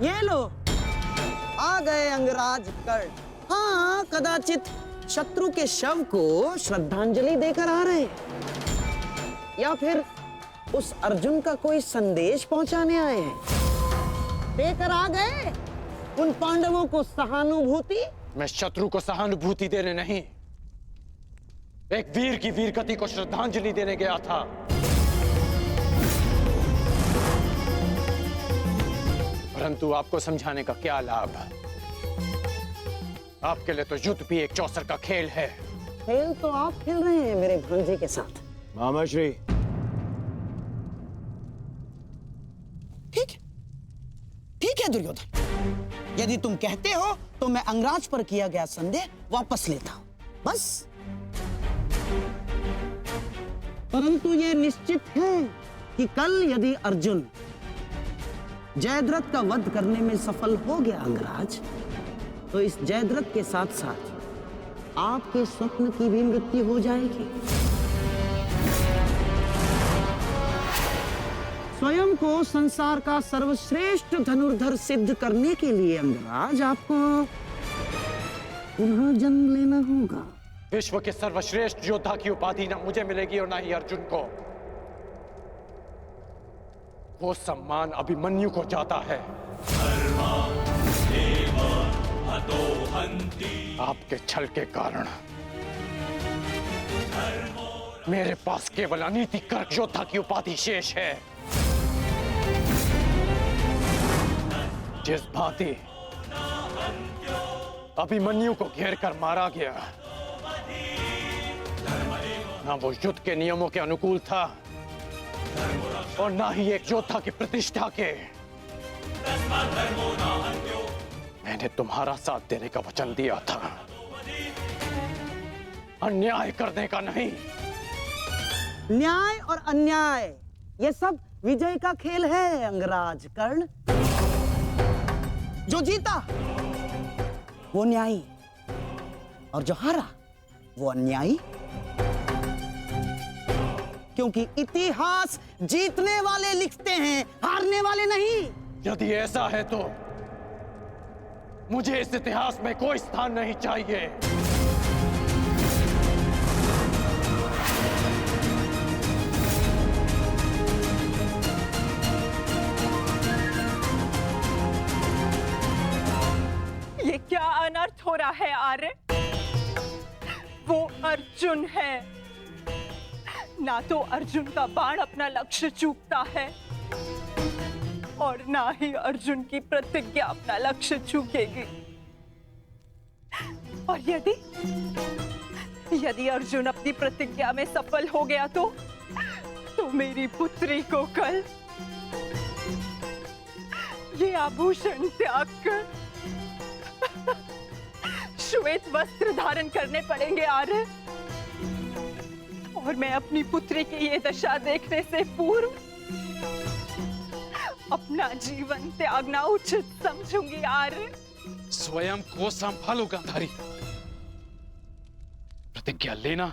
ये लो, आ गए अंगराज कर्ण। हाँ, कदाचित शत्रु के शव को श्रद्धांजलि देकर आ रहे, या फिर उस अर्जुन का कोई संदेश पहुंचाने आए हैं। देकर आ गए उन पांडवों को सहानुभूति। मैं शत्रु को सहानुभूति देने नहीं, एक वीर की वीरगति को श्रद्धांजलि देने गया था। परंतु आपको समझाने का क्या लाभ? आपके लिए तो युद्ध भी एक चौसर का खेल है। खेल तो आप खेल रहे हैं मेरे भांजे के साथ। मामाश्री, ठीक है दुर्योधन, यदि तुम कहते हो तो मैं अंगराज पर किया गया संदेह वापस लेता हूं, बस। परंतु यह निश्चित है कि कल यदि अर्जुन जयद्रथ का वध करने में सफल हो गया अंगराज, तो इस जयद्रथ के साथ साथ आपके स्वप्न की भी मृत्यु हो जाएगी। स्वयं को संसार का सर्वश्रेष्ठ धनुर्धर सिद्ध करने के लिए अंगराज आपको पुनः जन्म लेना होगा। विश्व के सर्वश्रेष्ठ योद्धा की उपाधि न मुझे मिलेगी और न ही अर्जुन को। वो सम्मान अभिमन्यु को जाता है। आपके छल के कारण मेरे पास केवल अनीतिकर योद्धा की उपाधि शेष है। जिस भांति अभिमन्यु को घेर कर मारा गया, ना वो युद्ध के नियमों के अनुकूल था और ना ही एक योद्धा की प्रतिष्ठा के। मैंने तुम्हारा साथ देने का वचन दिया था, अन्याय करने का नहीं। न्याय और अन्याय ये सब विजय का खेल है अंगराज कर्ण। जो जीता वो न्यायी और जो हारा वो अन्यायी, क्योंकि इतिहास जीतने वाले लिखते हैं, हारने वाले नहीं। यदि ऐसा है तो मुझे इस इतिहास में कोई स्थान नहीं चाहिए। ये क्या अनर्थ हो रहा है आर्य? वो अर्जुन है, ना तो अर्जुन का बाण अपना लक्ष्य चूकता है और ना ही अर्जुन की प्रतिज्ञा अपना लक्ष्य चूकेगी। और यदि अर्जुन अपनी प्रतिज्ञा में सफल हो गया तो मेरी पुत्री को कल ये आभूषण त्याग कर श्वेत वस्त्र धारण करने पड़ेंगे आर्य। और मैं अपनी पुत्री की ये दशा देखने से पूर्व अपना जीवन त्यागना उचित समझूंगी आर्य। स्वयं को संभालो गांधारी। प्रतिज्ञा लेना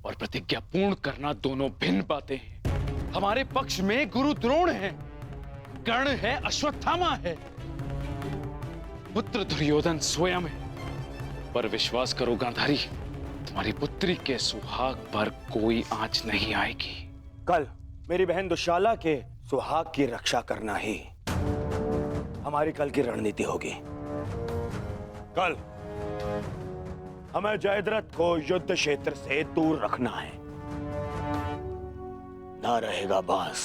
और प्रतिज्ञा पूर्ण करना दोनों भिन्न बातें हैं। हमारे पक्ष में गुरु द्रोण है, कर्ण है, अश्वत्थामा है, पुत्र दुर्योधन स्वयं है। पर विश्वास करो गांधारी, तुम्हारी पुत्री के सुहाग पर कोई आंच नहीं आएगी। कल मेरी बहन दुशाला के सुहाग की रक्षा करना ही हमारी कल की रणनीति होगी। कल हमें जयद्रथ को युद्ध क्षेत्र से दूर रखना है। ना रहेगा बांस,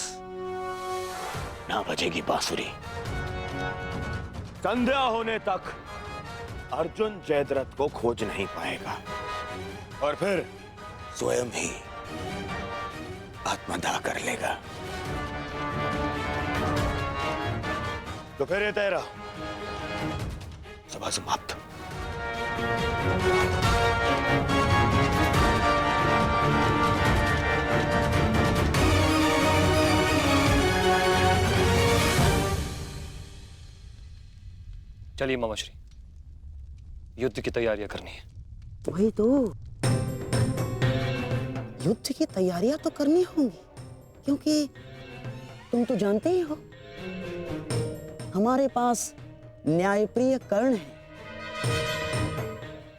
ना बजेगी बांसुरी। संध्या होने तक अर्जुन जयद्रथ को खोज नहीं पाएगा और फिर स्वयं ही आत्मदाह कर लेगा। तो फिर ये तेरा सभा समाप्त। चलिए मामाश्री, युद्ध की तैयारियां करनी है। वही तो, युद्ध की तैयारियां तो करनी होंगी, क्योंकि तुम तो जानते ही हो हमारे पास न्यायप्रिय कर्ण है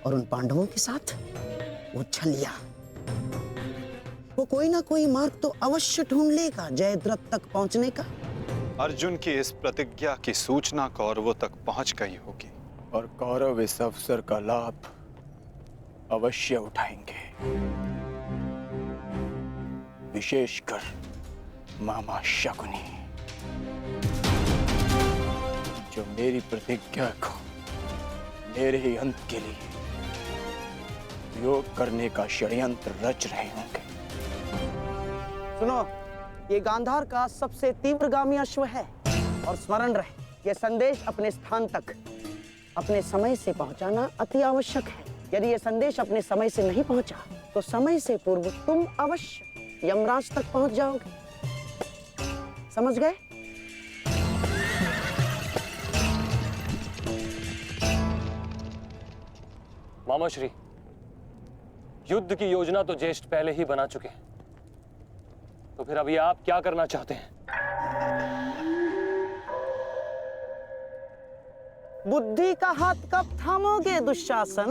और उन पांडवों के साथ वो छलिया। वो कोई ना कोई मार्ग तो अवश्य ढूंढ लेगा जयद्रथ तक पहुंचने का। अर्जुन की इस प्रतिज्ञा की सूचना कौरवों तक पहुंच गई होगी और कौरव इस अवसर का लाभ अवश्य उठाएंगे, विशेषकर मामा शकुनी, जो मेरी प्रतिज्ञा को मेरे ही अंत के लिए योग करने का षड्यंत्र रच रहे होंगे। सुनो, ये गांधार का सबसे तीव्रगामी अश्व है और स्मरण रहे, ये संदेश अपने स्थान तक अपने समय से पहुंचाना अति आवश्यक है। यदि ये संदेश अपने समय से नहीं पहुंचा तो समय से पूर्व तुम अवश्य यमराज तक पहुंच जाओगे। समझ गए? मामा श्री, युद्ध की योजना तो ज्येष्ठ पहले ही बना चुके हैं, तो फिर अभी आप क्या करना चाहते हैं? बुद्धि का हाथ कब थामोगे दुशासन?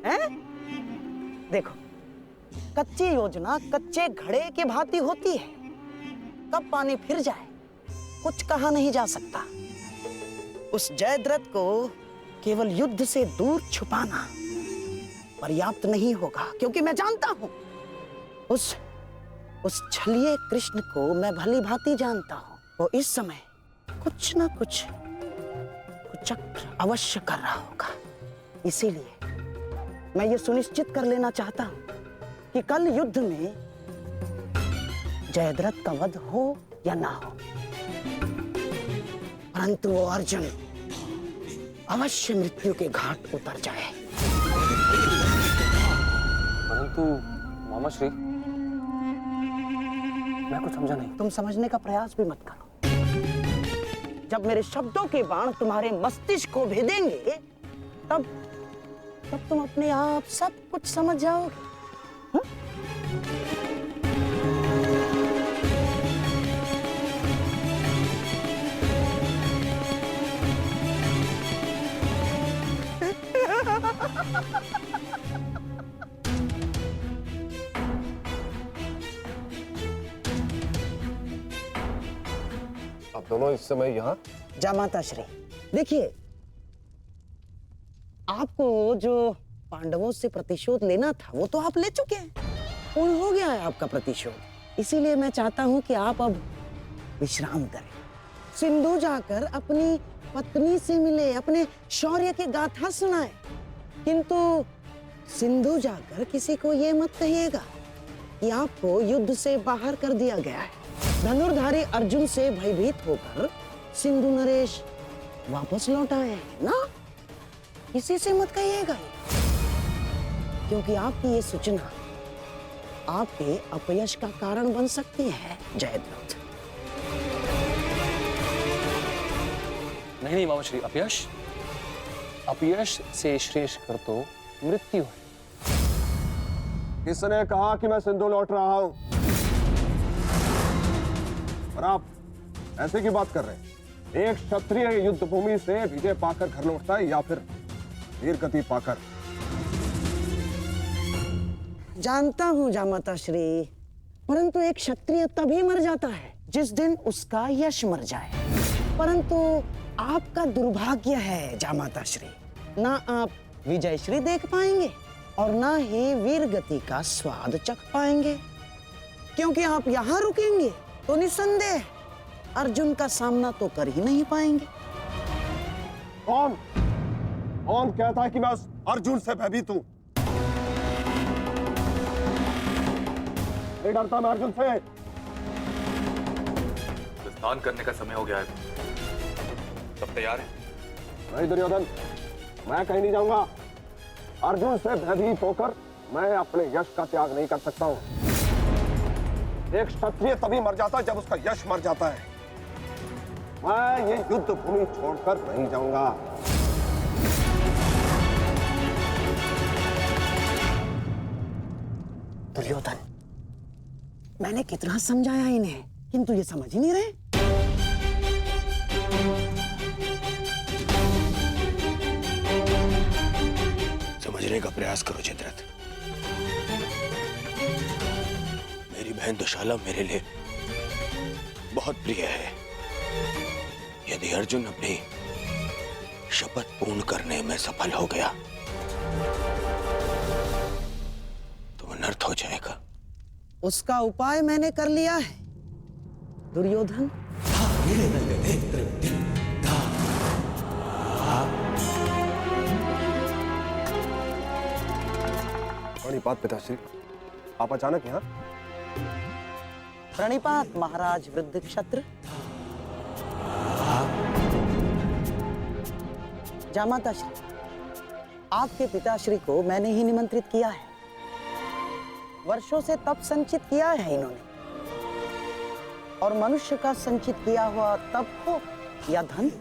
हैं? देखो, कच्ची योजना कच्चे घड़े की भांति होती है, कब पानी फिर जाए कुछ कहा नहीं जा सकता। उस जयद्रथ को केवल युद्ध से दूर छुपाना पर्याप्त नहीं होगा, क्योंकि मैं जानता हूं उस छलिए कृष्ण को मैं भली भांति जानता हूं। वो इस समय कुछ ना कुछ चक्र अवश्य कर रहा होगा। इसीलिए मैं ये सुनिश्चित कर लेना चाहता हूं कि कल युद्ध में जयद्रथ का वध हो या ना हो, परंतु वो अर्जुन अवश्य मृत्यु के घाट उतर जाए। परंतु मामा श्री, मैं कुछ समझा नहीं। तुम समझने का प्रयास भी मत करो। जब मेरे शब्दों के बाण तुम्हारे मस्तिष्क को भेदेंगे तब तुम अपने आप सब कुछ समझ जाओगे। आप दोनों इस समय यहाँ? जामाता श्री, देखिए, आपको जो पांडवों से प्रतिशोध लेना था वो तो आप ले चुके हैं, पूर्ण हो गया है आपका प्रतिशोध। इसीलिए मैं चाहता हूं कि आप अब विश्राम करें, सिंधु जाकर अपनी पत्नी से मिले, अपने शौर्य की गाथा सुनाए। किंतु सिंधु जाकर किसी को ये मत कहिएगा कि आपको युद्ध से बाहर कर दिया गया है। धनुर्धारी अर्जुन से भयभीत होकर सिंधु नरेश वापस लौट आए हैं ना, किसी से मत कहिएगा, क्योंकि आपकी ये सूचना आपके अपयश का कारण बन सकती है जयद्रथ। नहीं मामा श्री, अपयश से श्रेष्ठ कर तो मृत्यु है। किसने कहा कि मैं सिंधु लौट रहा हूं? और आप ऐसे की बात कर रहे हैं? एक क्षत्रिय युद्ध भूमि से विजय पाकर घर लौटता है या फिर वीर गति पाकर? जानता हूं जामाता श्री, परंतु एक क्षत्रिय तभी मर जाता है जिस दिन उसका यश मर जाए। परंतु आपका दुर्भाग्य है जामाता श्री, ना आप विजय श्री देख पाएंगे और ना ही वीर गति का स्वाद चख पाएंगे, क्योंकि आप यहाँ रुकेंगे तो निसंदेह अर्जुन का सामना तो कर ही नहीं पाएंगे। कौन कहता है कि मैं उस अर्जुन से भयभीत हूं? नहीं डरता मैं अर्जुन से। स्नान करने का समय हो गया है, सब तैयार है? नहीं दुर्योधन, मैं कहीं नहीं जाऊंगा। अर्जुन से भयभीत होकर मैं अपने यश का त्याग नहीं कर सकता हूं। एक क्षत्रिय तभी मर जाता है जब उसका यश मर जाता है। मैं ये युद्ध भूमि छोड़कर नहीं जाऊंगा। दुर्योधन, मैंने कितना समझाया इन्हें, किंतु ये समझ ही नहीं रहे। समझने का प्रयास करो जयद्रथ। मेरी बहन दुशाला मेरे लिए बहुत प्रिय है। यदि अर्जुन अपनी शपथ पूर्ण करने में सफल हो गया तो अनर्थ हो जाएगा। उसका उपाय मैंने कर लिया है दुर्योधन। प्रणिपात पिताश्री, आप अचानक यहाँ? प्रणिपात महाराज वृद्ध क्षत्र। जामाता श्री, आपके पिताश्री को मैंने ही निमंत्रित किया है। वर्षों से तप संचित किया है इन्होंने, और मनुष्य का संचित किया हुआ तप हो या धन,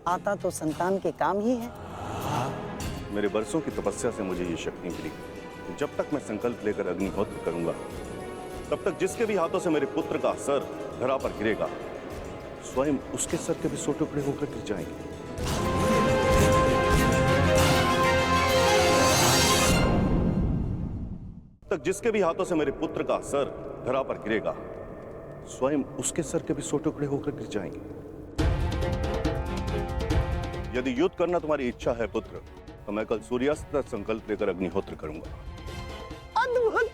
आता तो संतान के काम ही है। मेरे वर्षों की तपस्या से मुझे ये शक्ति मिली। जब तक मैं संकल्प लेकर अग्निहोत्र करूंगा, तब तक जिसके भी हाथों से मेरे पुत्र का सर धरा पर गिरेगा, स्वयं उसके सर के भी 100 टुकड़े होकर गिर जाएंगे। तक जिसके भी हाथों से मेरे पुत्र का सर धरा पर गिरेगा, स्वयं उसके सर के भी 100 टुकड़े होकर गिर जाएंगे। यदि युद्ध करना तुम्हारी इच्छा है पुत्र, तो मैं कल सूर्यास्त तक संकल्प लेकर अग्निहोत्र करूंगा। अद्भुत।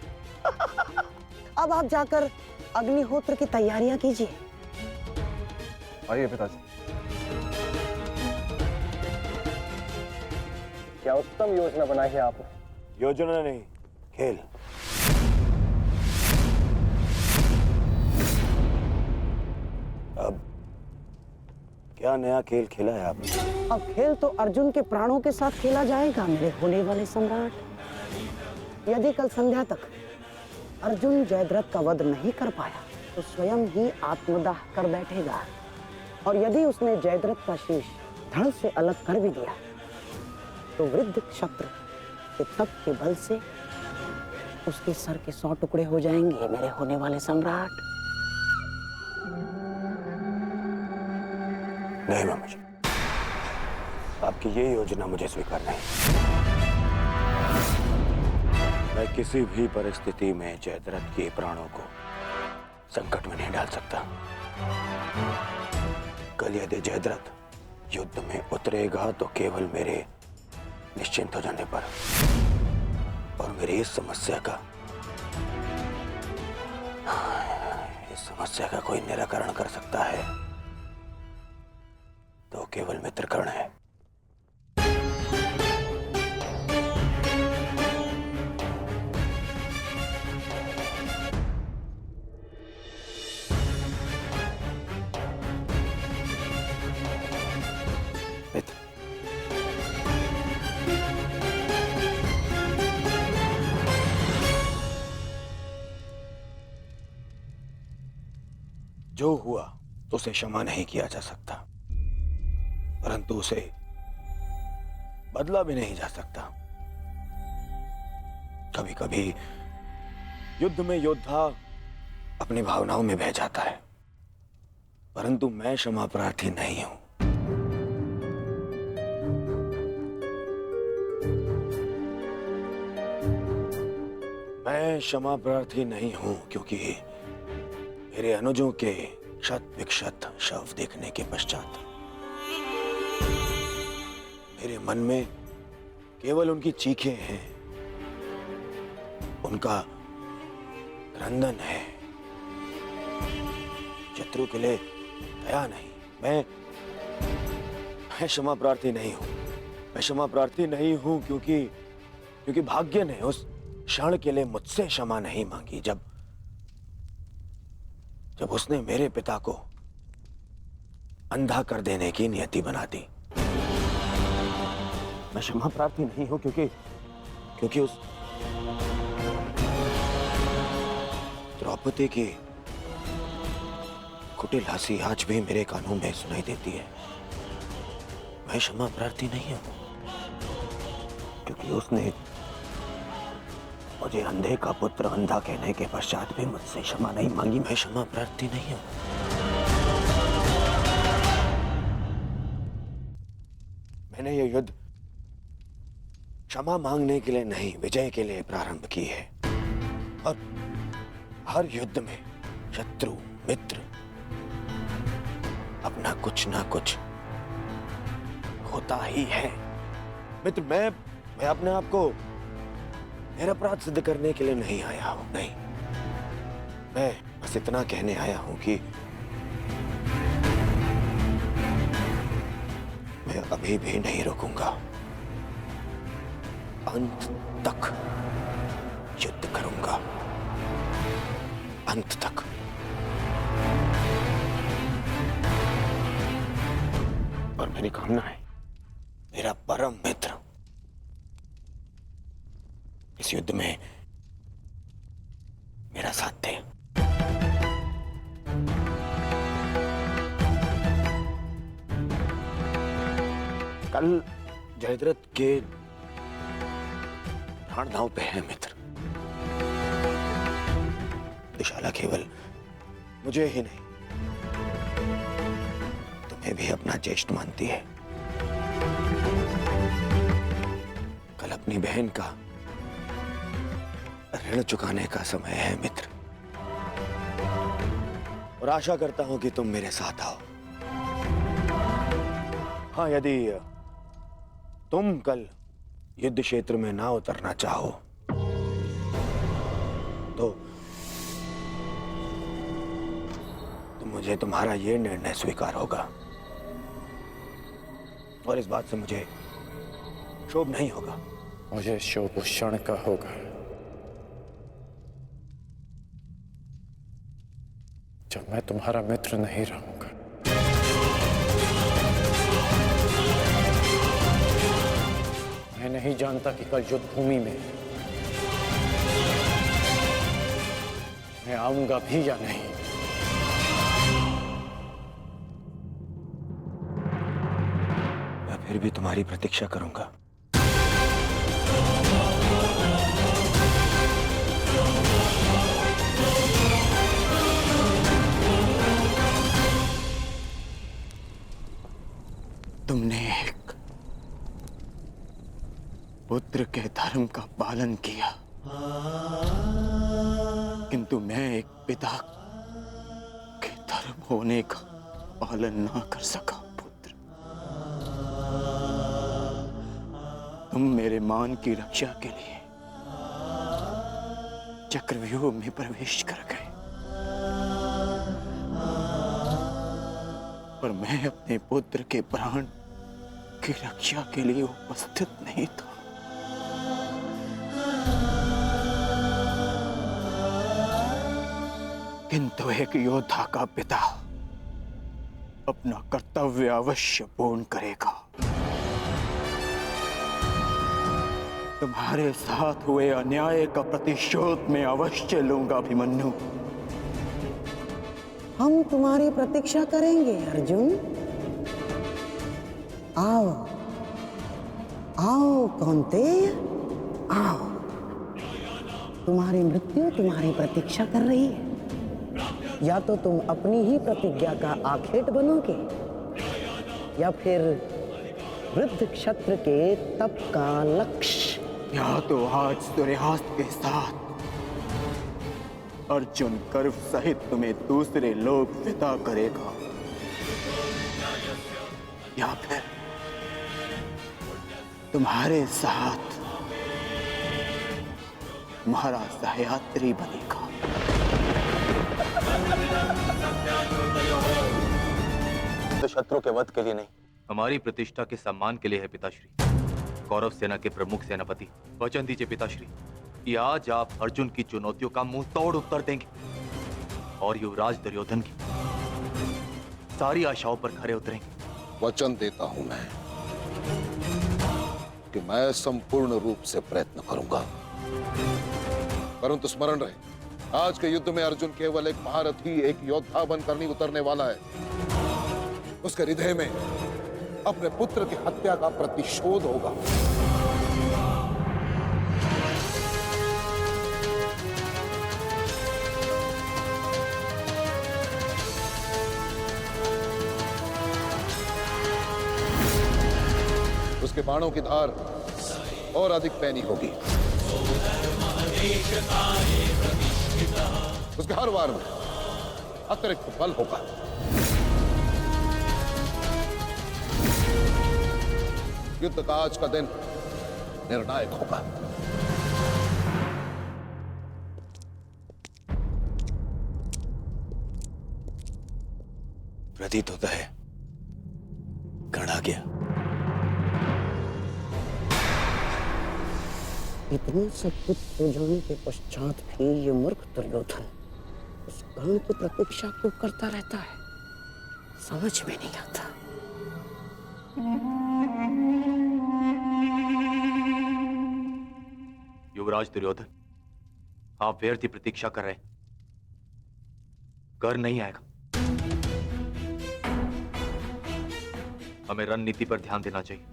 अब आप जाकर अग्निहोत्र की तैयारियां कीजिए। आइए पिताजी। क्या उत्तम योजना बनाई है आपने। योजना नहीं, खेल। अब क्या नया खेल खेला है आपने? अब खेल तो अर्जुन के प्राणों के साथ खेला जाएगा मेरे होने वाले सम्राट। यदि कल संध्या तक अर्जुन जयद्रथ का वध नहीं कर पाया तो स्वयं ही आत्मदाह कर बैठेगा, और यदि उसने जयद्रथ का शीश धड़ से अलग कर भी दिया तो वृद्ध क्षत्र के तप के बल से उसके सर के 100 टुकड़े हो जाएंगे मेरे होने वाले सम्राट। नहीं मामा जी, आपकी ये योजना मुझे स्वीकार नहीं। मैं किसी भी परिस्थिति में जयद्रथ के प्राणों को संकट में नहीं डाल सकता। कल यदि जयद्रथ युद्ध में उतरेगा तो केवल मेरे निश्चिंत हो जाने पर, और मेरी इस समस्या का कोई निराकरण कर सकता है तो केवल मित्रकर्ण है। मित्र, जो हुआ उसे क्षमा नहीं किया जा सकता, परंतु उसे बदला भी नहीं जा सकता। कभी कभी युद्ध में योद्धा अपनी भावनाओं में बह जाता है, परंतु मैं क्षमा प्रार्थी नहीं हूं। मैं क्षमा प्रार्थी नहीं हूं क्योंकि मेरे अनुजों के क्षत विक्षत शव देखने के पश्चात मेरे मन में केवल उनकी चीखें हैं, उनका क्रंदन है। शत्रु के लिए दया नहीं। मैं क्षमा प्रार्थी नहीं हूं। मैं क्षमा प्रार्थी नहीं हूं क्योंकि भाग्य ने उस क्षण के लिए मुझसे क्षमा नहीं मांगी जब उसने मेरे पिता को अंधा कर देने की नियति बना दी। मैं क्षमा प्रार्थी नहीं हूं क्योंकि उस द्रौपदी की कुटिल हंसी आज भी मेरे कानों में सुनाई देती है। मैं क्षमा प्रार्थी नहीं हूं क्योंकि उसने मुझे अंधे का पुत्र अंधा कहने के पश्चात भी मुझसे क्षमा नहीं मांगी। मैं क्षमा प्रार्थी नहीं हूं। मैंने ये युद्ध क्षमा मांगने के लिए नहीं, विजय के लिए प्रारंभ की है। और हर युद्ध में शत्रु मित्र अपना कुछ ना कुछ होता ही है। मित्र, मैं अपने आप को निरपराध सिद्ध करने के लिए नहीं आया हूं, नहीं। मैं बस इतना कहने आया हूं कि मैं अभी भी नहीं रुकूंगा। अंत तक युद्ध करूंगा, अंत तक। और मेरी कामना है मेरा परम मित्र इस युद्ध में मेरा साथ दे। कल जयद्रथ के प्राण दांव पे है मित्र। दुशाला केवल मुझे ही नहीं, तुम्हें भी अपना ज्येष्ठ मानती है। कल अपनी बहन का ऋण चुकाने का समय है मित्र, और आशा करता हूं कि तुम मेरे साथ आओ। हाँ, यदि तुम कल युद्ध क्षेत्र में ना उतरना चाहो तो मुझे तुम्हारा यह निर्णय स्वीकार होगा, और इस बात से मुझे शोभ नहीं होगा। मुझे शोभ उस क्षण का होगा जब मैं तुम्हारा मित्र नहीं रहूंगा। मैं नहीं जानता कि कल युद्ध भूमि में मैं आऊंगा भी या नहीं। मैं फिर भी तुम्हारी प्रतीक्षा करूंगा। तुमने एक पुत्र के धर्म का पालन किया, किंतु मैं एक पिता के धर्म होने का पालन ना कर सका। पुत्र, तुम मेरे मान की रक्षा के लिए चक्रव्यूह में प्रवेश कर गए, पर मैं अपने पुत्र के प्राण की रक्षा के लिए उपस्थित नहीं था। किंतु एक योद्धा का पिता अपना कर्तव्य अवश्य पूर्ण करेगा। तुम्हारे साथ हुए अन्याय का प्रतिशोध मैं अवश्य लूंगा अभिमन्यु। हम तुम्हारी प्रतीक्षा करेंगे अर्जुन। आओ आओ कौन्तेय, आओ। तुम्हारी मृत्यु तुम्हारी प्रतीक्षा कर रही है। या तो तुम अपनी ही प्रतिज्ञा का आखेट बनोगे, या फिर वृद्ध क्षत्र के तप का लक्ष्य। या तो आज सूर्यास्त के साथ अर्जुन गर्व सहित तुम्हें दूसरे लोक विदा करेगा, या फिर तुम्हारे साथ महाराज सहयात्री बनेगा। तो शत्रु के वध के लिए नहीं, हमारी प्रतिष्ठा के सम्मान के लिए है पिताश्री। कौरव सेना के प्रमुख सेनापति, वचन दीजिए पिताश्री कि आज आप अर्जुन की चुनौतियों का मुंह तोड़ उत्तर देंगे और युवराज दुर्योधन की सारी आशाओं पर खरे उतरेंगे। वचन देता हूं मैं कि मैं संपूर्ण रूप से प्रयत्न करूंगा, परंतु स्मरण रहे, आज के युद्ध में अर्जुन केवल एक महारथी, एक योद्धा बनकर नहीं उतरने वाला है। उसके हृदय में अपने पुत्र की हत्या का प्रतिशोध होगा। उसके बाणों की धार और अधिक पैनी होगी। उसके हर वार में अतिरिक्त बल होगा। युद्ध का आज का दिन निर्णायक होगा। प्रतीत होता है गढ़ आ गया। इतना सब कुछ हो जाने के पश्चात भी ये मूर्ख दुर्योधन उस गण की प्रतीक्षा क्यों करता रहता है, समझ में नहीं आता। युवराज दुर्योधन, आप व्यर्थ ही प्रतीक्षा कर रहे हैं। कर नहीं आएगा। हमें रणनीति पर ध्यान देना चाहिए।